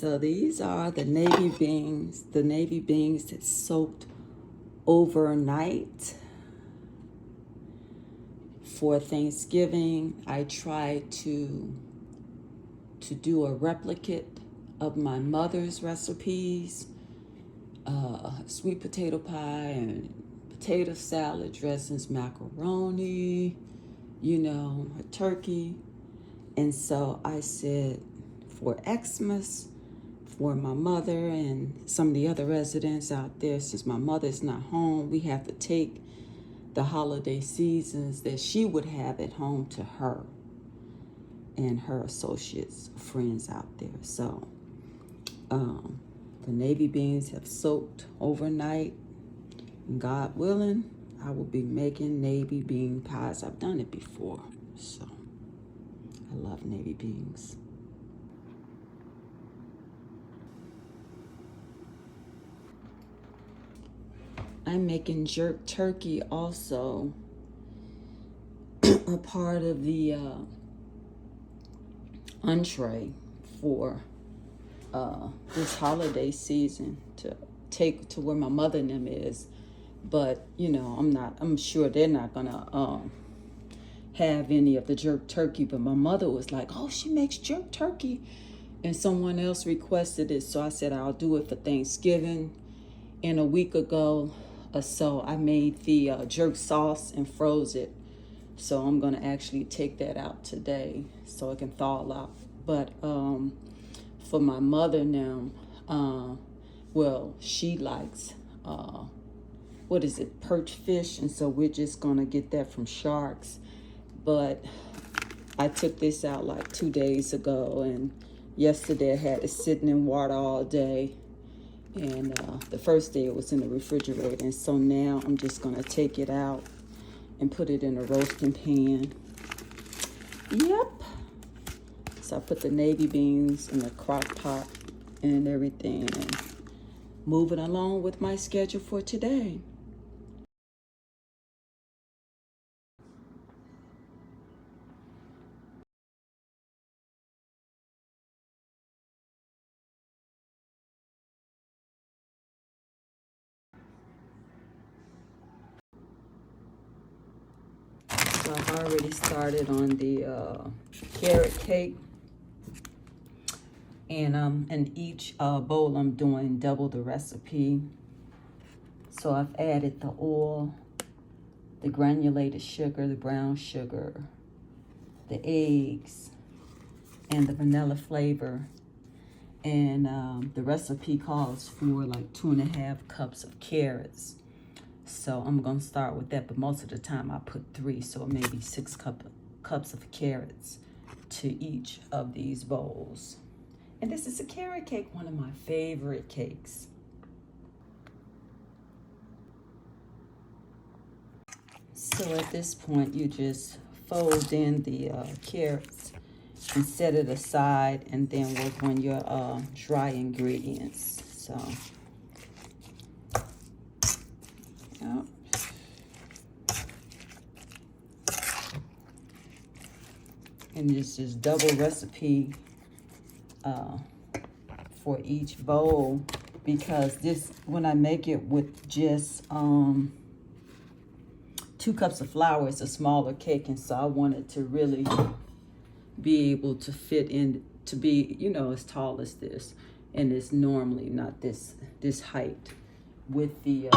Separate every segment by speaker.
Speaker 1: So these are the navy beans that soaked overnight for Thanksgiving. I tried to do a replicate of my mother's recipes, sweet potato pie and potato salad dressings, macaroni, a turkey. And so I said, for Xmas, for my mother and some of the other residents out there, since my mother's not home, we have to take the holiday seasons that she would have at home to her and her associates, friends out there. So the navy beans have soaked overnight, and God willing, I will be making navy bean pies. I've done it before, so I love navy beans. I'm making jerk turkey also, a part of the entree for this holiday season to take to where my mother and them is. But I'm sure they're not gonna have any of the jerk turkey. But my mother was like, oh, she makes jerk turkey, and someone else requested it, so I said I'll do it for Thanksgiving. And a week ago or so, I made the jerk sauce and froze it. So I'm gonna actually take that out today so it can thaw out. But for my mother now, well, she likes perch fish, and so we're just gonna get that from Sharks. But I took this out like 2 days ago, and yesterday I had it sitting in water all day, and the first day it was in the refrigerator, and so now I'm just gonna take it out and put it in a roasting pan. Yep. So I put the navy beans in the crock pot and everything, and moving along with my schedule for today. So I've already started on the carrot cake. And in each bowl, I'm doing double the recipe. So I've added the oil, the granulated sugar, the brown sugar, the eggs, and the vanilla flavor. And the recipe calls for like 2.5 cups of carrots. So I'm gonna start with that, but most of the time I put 3, so maybe 6 cups of carrots to each of these bowls. And this is a carrot cake, one of my favorite cakes. So at this point, you just fold in the carrots and set it aside, and then work on your dry ingredients. So, yep. And this is double recipe for each bowl, because this, when I make it with just 2 cups of flour, it's a smaller cake, and so I want it to really be able to fit in, to be as tall as this, and it's normally not this height with the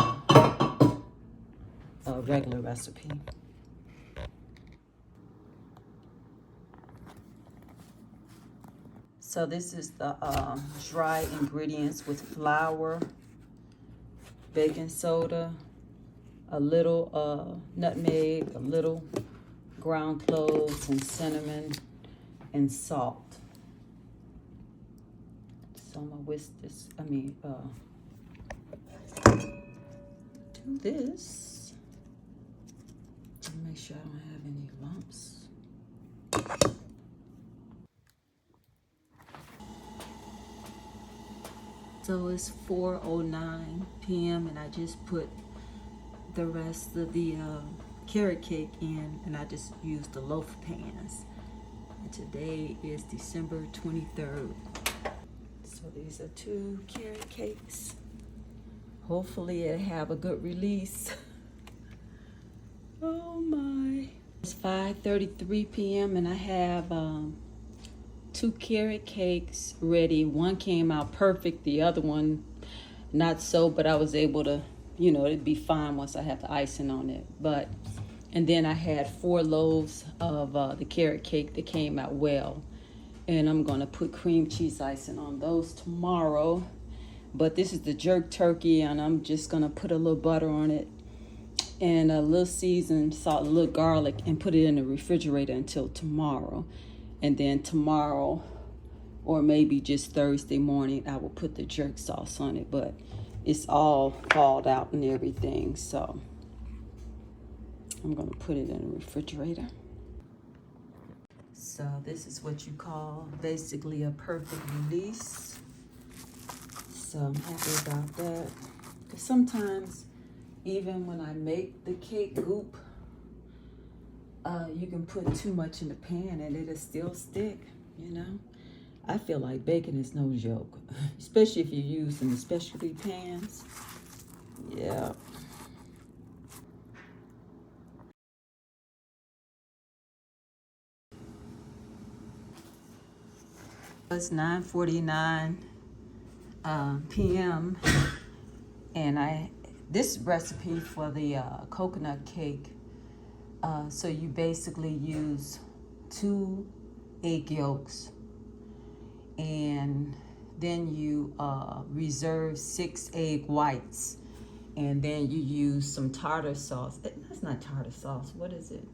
Speaker 1: regular recipe. So this is the dry ingredients with flour, baking soda, a little nutmeg, a little ground cloves and cinnamon, and salt. So I'm gonna whisk this, do this and make sure I don't have any lumps. So it's 4:09 p.m. and I just put the rest of the carrot cake in, and I just used the loaf pans. And today is December 23rd. So So these are 2 carrot cakes. Hopefully it'll have a good release. Oh my. It's 5:33 p.m. and I have 2 carrot cakes ready. One came out perfect, the other one not so, but I was able to, it'd be fine once I have the icing on it. And then I had 4 loaves of the carrot cake that came out well. And I'm gonna put cream cheese icing on those tomorrow. But this is the jerk turkey, and I'm just gonna put a little butter on it and a little seasoned salt, a little garlic, and put it in the refrigerator until tomorrow. And then tomorrow, or maybe just Thursday morning, I will put the jerk sauce on it. But it's all thawed out and everything, so I'm gonna put it in the refrigerator. So this is what you call basically a perfect release. So I'm happy about that. Because sometimes, even when I make the cake goop, you can put too much in the pan and it'll still stick, I feel like baking is no joke, especially if you're using the specialty pans. Yeah. It's 9:49 p.m. and this recipe for the coconut cake. So you basically use 2 egg yolks, and then you reserve 6 egg whites, and then you use some tartar sauce. That's not tartar sauce. What is it?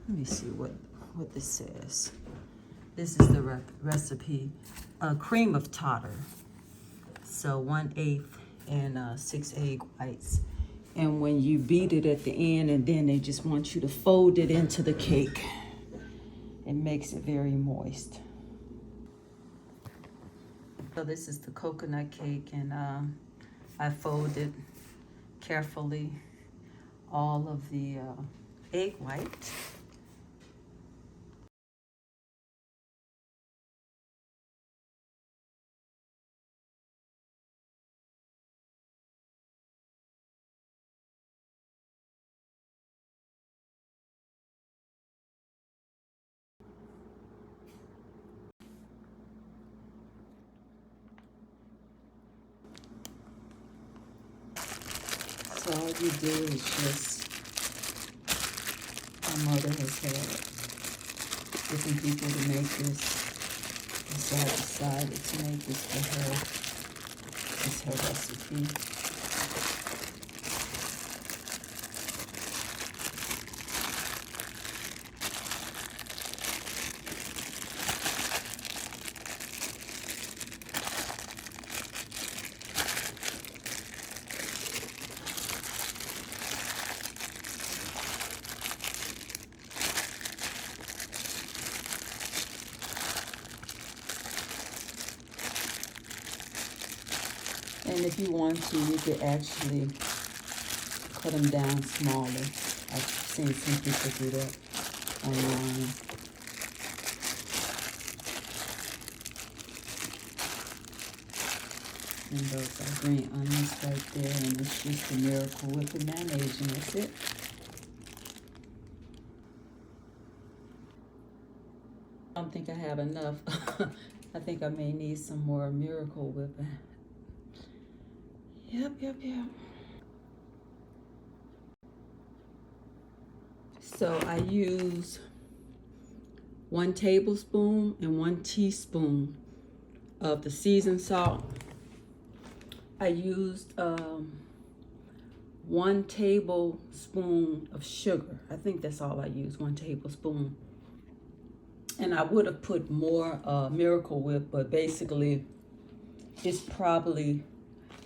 Speaker 1: Let me see what this says. This is the recipe. Cream of tartar. So 1/8 and 6 egg whites. And when you beat it at the end, and then they just want you to fold it into the cake. It makes it very moist. So this is the coconut cake, and I folded carefully all of the egg white. So all you do is just, my mother has had different people to make this, and so I decided to make this for her. It's her recipe. And if you want to, you could actually cut them down smaller. I've seen some people do that online. And those are green onions right there, and it's just a Miracle Whip and mayonnaise, and that's it. I don't think I have enough. I think I may need some more Miracle Whip. Yep. So I use 1 tablespoon and 1 teaspoon of the seasoned salt. I used 1 tablespoon of sugar. I think that's all I used, 1 tablespoon. And I would have put more Miracle Whip, but basically it's probably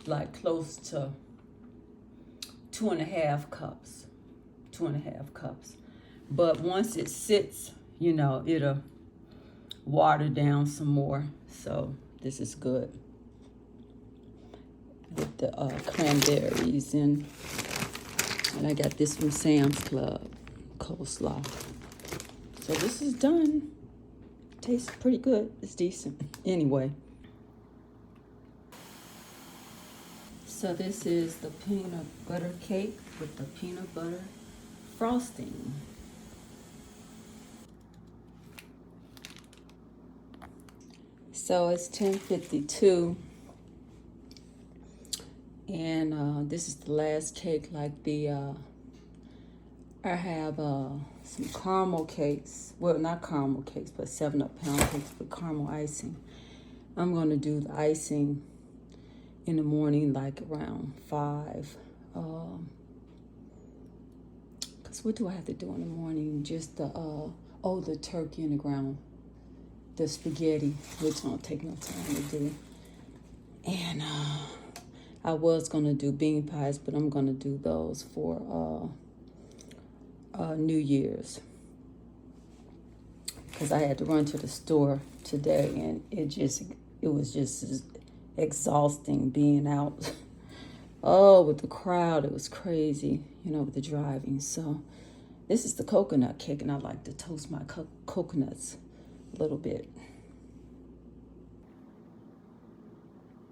Speaker 1: like close to 2.5 cups. 2.5 cups. But once it sits, it'll water down some more. So this is good. With the cranberries and I got this from Sam's Club, coleslaw. So this is done. Tastes pretty good. It's decent. Anyway, So this is the peanut butter cake with the peanut butter frosting. So it's 10:52, and this is the last cake. I have some caramel cakes. Well, not caramel cakes, but 7-Up pound cakes with caramel icing. I'm going to do the icing in the morning, like around 5. Because what do I have to do in the morning? Just the turkey in the ground, the spaghetti, which don't take no time to do. And I was going to do bean pies, but I'm going to do those for New Year's. Because I had to run to the store today, and it was just exhausting being out. Oh, with the crowd, it was crazy, with the driving. So this is the coconut cake, and I like to toast my coconuts a little bit.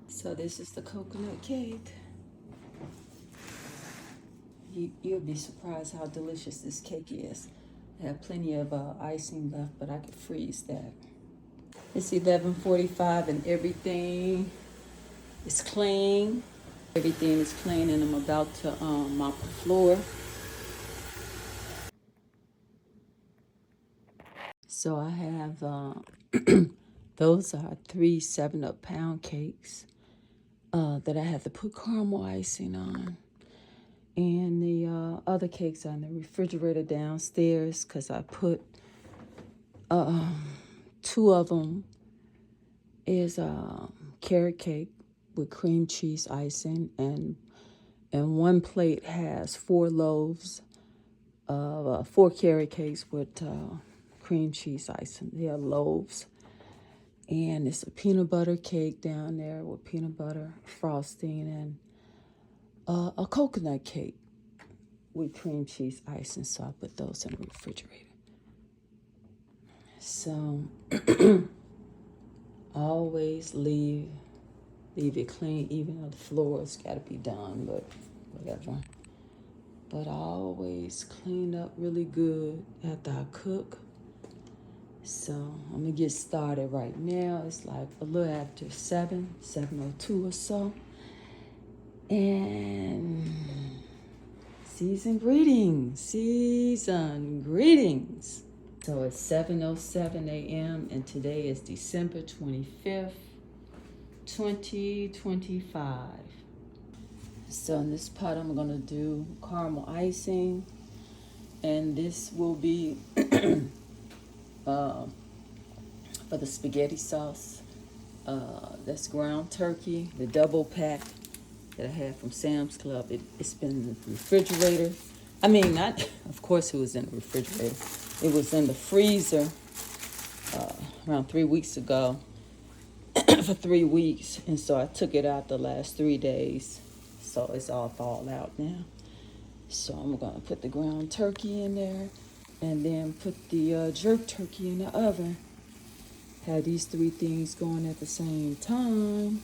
Speaker 1: So this is the coconut cake. You'll be surprised how delicious this cake is. I have plenty of icing left, but I could freeze that. It's 11:45 and everything is clean. Everything is clean, and I'm about to mop the floor. So I have, those are 3 7-Up pound cakes that I have to put caramel icing on. And the other cakes are in the refrigerator downstairs because I put 2 of them is carrot cake with cream cheese icing, and 1 plate has 4 loaves of 4 carrot cakes with cream cheese icing. They are loaves. And it's a peanut butter cake down there with peanut butter frosting, and a coconut cake with cream cheese icing. So I put those in the refrigerator. So always leave it clean, even though the floor's got to be done, but whatever. But I always clean up really good after I cook. So I'm gonna get started right now. It's like a little after 7:02 or so. And season greetings. So it's 7:07 a.m. and today is December 25th, 2025. So in this pot, I'm gonna do caramel icing, and this will be for the spaghetti sauce. That's ground turkey, the double pack that I had from Sam's Club. It's been in the refrigerator. I mean, not, of course it was in the refrigerator. It was in the freezer around 3 weeks ago for 3 weeks. And so I took it out the last 3 days. So it's all thawed out now. So I'm going to put the ground turkey in there and then put the jerk turkey in the oven. Have these 3 things going at the same time.